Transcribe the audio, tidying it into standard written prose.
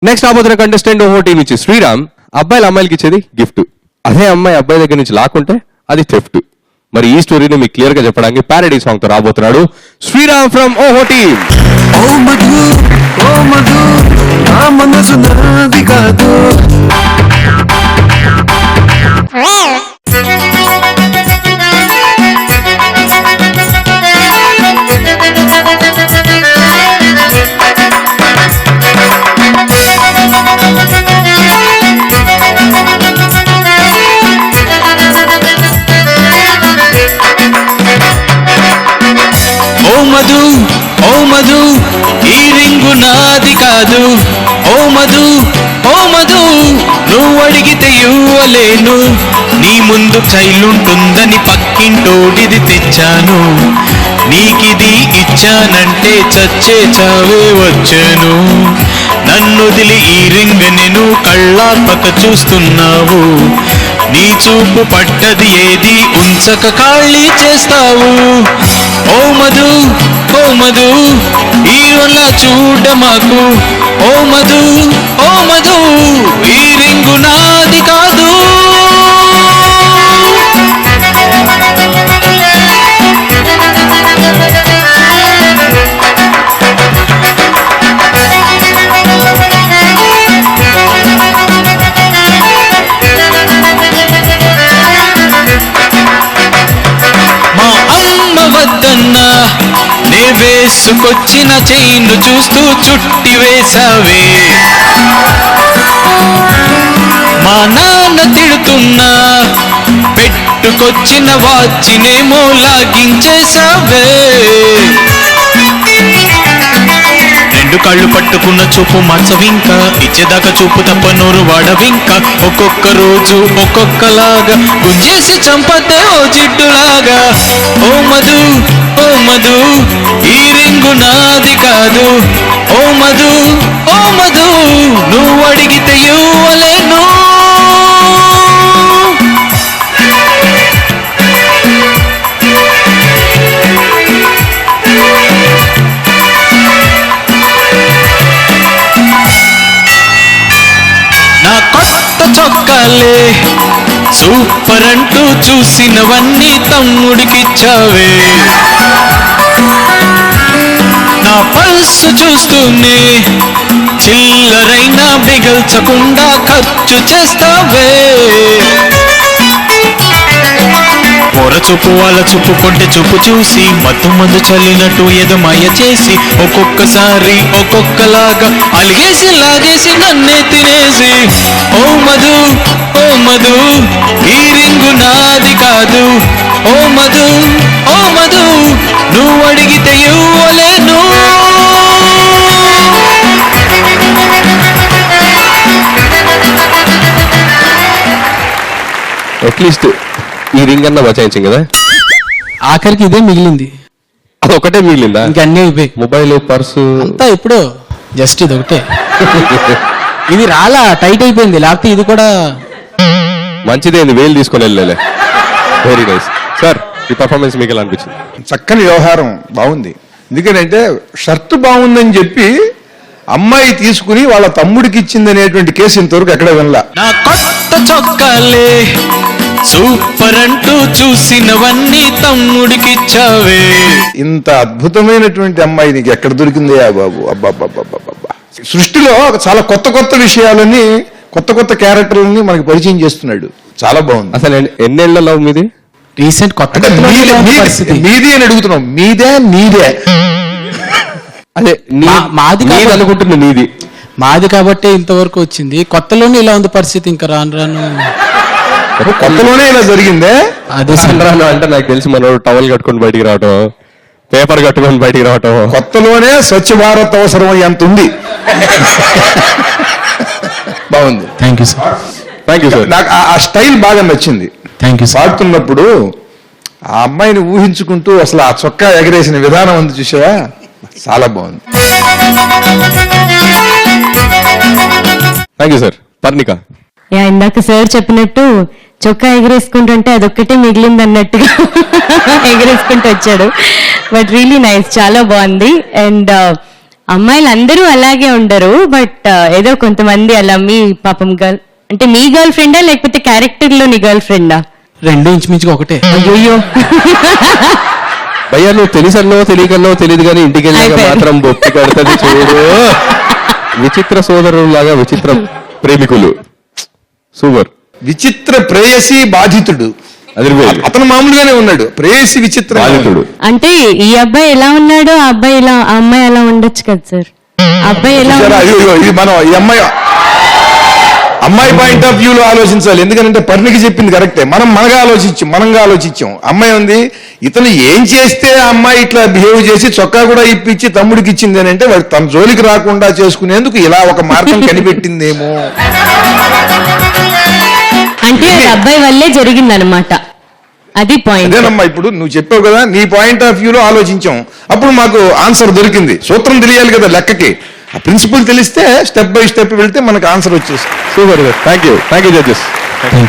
Next రాబోతున్న contestant ఓహోటీ నుంచి శ్రీరామ్. అబ్బాయిలు అమ్మాయిలకి ఇచ్చేది గిఫ్ట్, అదే అమ్మాయి అబ్బాయి దగ్గర నుంచి లాక్కుంటే అది థెఫ్ట్. మరి ఈ స్టోరీని మీకు క్లియర్ గా చెప్పడానికి ప్యారడీ సాంగ్ తో రాబోతున్నాడు శ్రీరామ్ ఫ్రమ్ ఓహోటీ. ఓ మధు ఓ మధు నా మనసు నాది కాదు. ఓ మధు ఓ మధు ఈ రింగు నాది కాదు. ఓ మధు ఓ మధు నువ్వు అడిగితే ఇవ్వలేను. నీ ముందు చైలుంటుందని పక్కింటోడిది తెచ్చాను. నీకిది ఇచ్చానంటే చచ్చే చావే వచ్చాను. నన్నుదిలి ఈ రింగ్ నేను కళ్ళాపక చూస్తున్నావు. నీ చూపు పట్టది ఏది ఉంచక ఖాళీ చేస్తావు. ఓ మధు ఓ మధు ఈరోలా చూడ మాకు. ఓ మధు ఓ మధు ఈ రింగు నాది కాదు. వద్దన్నా నే వేసుకొచ్చిన చైను చూస్తూ చుట్టి వేసావే. మా నాన్న తిడుతున్నా పెట్టుకొచ్చిన వాచినేమో లాగించేసావే. రెండు కళ్ళు పట్టుకున్న చూపు మార్చవింకా, ఇచ్చేదాకా చూపు తప్ప నోరు వాడవింకా. ఒక్కొక్క రోజు ఒక్కొక్కలాగా గుంజేసి చంపతే ఓ జిడ్డులాగా. ఓ మధు ఓ మధు ఈ రింగు నాది కాదు. ఓ మధు ఓ మధు నువ్వు అడిగితే ఇవ్వలేను. నా కొత్త చొక్కాలే సూపర్ అంటూ చూసినవన్నీ తమ్ముడికిచ్చావే. నా పల్సు చూస్తూనే చిల్లరైనా మిగల్చకుండా ఖర్చు చేస్తావే. పొర చూపు వాళ్ళ చూపు కొంటే చూపు చూసి మత్తు మందు చల్లినట్టు ఏదో మాయ చేసి ఒక్కొక్కసారి ఒక్కొక్కలాగా అలిగేసి లాగేసి నన్నే తినేసి. ఓ మధు ఓ మధు ఈ రింగు నాది కాదు. ఓ మధు ఓ మధు నువ్వు అడిగితే ఇవ్వలేను. అట్లీస్ట్ ఈ రింగ్ అన్న బచాయించాం కదా. ఆఖరికి ఇదే మిగిలింది, అది ఒకటే మిగిలిందా? ఇంకా అన్నీ అయిపోయి. మొబైల్ పర్సు అంతా ఇప్పుడు జస్ట్ ఇది ఒకటే. ఇది రాలా, టైట్ అయిపోయింది. లేకపోతే ఇది కూడా మంచిదే, వేలు తీసుకొని వెళ్ళలే. వెరీ నైస్ సార్, ఈ పర్ఫార్మెన్స్ మీకు ఎలా అనిపించింది? చక్కని వ్యవహారం బాగుంది. ఎందుకంటే షర్ట్ బాగుందని చెప్పి అమ్మాయి తీసుకుని వాళ్ళ తమ్ముడికి ఇచ్చింది అనేటువంటి కేసు ఇంతవరకు ఎక్కడ వినలా. నా కొత్త చొక్కాలే సూపర్ అంటూ చూసినవన్నీ తమ్ముడికిచ్చావే. ఇంత అద్భుతమైనటువంటి అమ్మాయి నీకు ఎక్కడ దొరికిందయ్యా బాబు? అబ్బాబ్బాబ్బాబ్బా. సృష్టిలో చాలా కొత్త కొత్త విషయాలని, కొత్త కొత్త క్యారెక్టర్లని మనకి పరిచయం చేస్తున్నాడు. చాలా బాగుంది. అసలు ఎన్నేళ్ల లవ్ మీది? రీసెంట్ కొత్త మీది అని అడుగుతున్నాం. మీదే నీదే? అదే మాది అనుకుంటున్నా. నీది మాది కాబట్టి ఇంతవరకు వచ్చింది. కొత్తలోనే ఇలా ఉంది పరిస్థితి. ఇంకా రాను రాను కొత్తలోనే ఇలా జరిగిందే. అదే సంబరాలు అంటే నాకు తెలిసి మనోడు టవల్ కట్టుకొని బయటికి రావటం, పేపర్ కట్టుకొని బయటికి రావటం. కొత్తలోనే స్వచ్ఛ భారత్ అవసరం ఎంత ఉంది. బాగుంది. Thank you sir. Thank you sir. నాకు ఆ స్టైల్ బాగా నచ్చింది. Thank you sir. పాడుతున్నప్పుడు ఆ అమ్మాయిని ఊహించుకుంటూ అసలు ఆ చొక్కా ఎగరేసిన విధానం ఉంది చూసావా, చాలా బాగుంది. Thank you sir. పర్ణిక, ఇందాక సార్ చెప్పినట్టు చొక్కా ఎగరేసుకుంటుంటే అదొక్కటే మిగిలింది అన్నట్టుగా ఎగరేసుకుంటూ వచ్చాడు. బట్ రియలీ నైస్, చాలా బాగుంది. అండ్ అమ్మాయిలు అందరూ అలాగే ఉండరు బట్ ఏదో కొంతమంది అలా మీ పాపం గర్ల్ అంటే మీ గర్ల్ ఫ్రెండా లేకపోతే క్యారెక్టర్ లో నీ గర్ల్ ఫ్రెండా? రెండు ఇంచుమించుగా ఒకటే. అయ్యో భయ్యా నువ్వు తెలుసన్నో తెలియకన్నో తెలియదు కానీ ఇంటికి వెళ్ళాక అయిపోయింది. మాత్రం బొప్పి కడుతుంది చూడు. విచిత్ర సోదరులాగా విచిత్ర ప్రేమికులు. సూపర్. విచిత్ర ప్రేయసి బాధితుడు. అదిరిపోయింది. అతను మామూలుగానే ఉన్నాడు, ప్రేయసి విచిత్ర బాధితుడు. అంటే ఈ అబ్బాయి ఎలా ఉన్నాడో ఆ అబ్బాయి ఇలా ఆ అమ్మాయి అలా ఉండొచ్చు కదా సార్. అబ్బాయి ఎలా చూసారా? అయ్యో, ఇది మనం ఈ అమ్మాయి పాయింట్ ఆఫ్ వ్యూలో ఆలోచించాలి. ఎందుకంటే పర్ణికి చెప్పింది కరెక్టే. మనంగా ఆలోచించాం. అమ్మాయి ఉంది, ఇతను ఏం చేస్తే ఆ అమ్మాయి ఇట్లా బిహేవ్ చేసి చొక్కా కూడా ఇప్పించి తమ్ముడికి ఇచ్చింది అని అంటే వాడు తన జోలికి రాకుండా చేసుకునేందుకు ఇలా ఒక మార్గం కనిపెట్టిందేమో. అంటే అది అబ్బాయి వల్లే జరిగిందనమాట. అది పాయింట్. అదేనమ్మా, ఇప్పుడు నువ్వు చెప్పావు కదా, నీ పాయింట్ ఆఫ్ వ్యూలో ఆలోచించాం, అప్పుడు మాకు ఆన్సర్ దొరికింది. సూత్రం తెలియాలి కదా లెక్కకి. ఆ ప్రిన్సిపల్ తెలిస్తే స్టెప్ బై స్టెప్ వెళ్తే మనకు ఆన్సర్ వచ్చేస్తుంది. సూపర్. Thank you judges.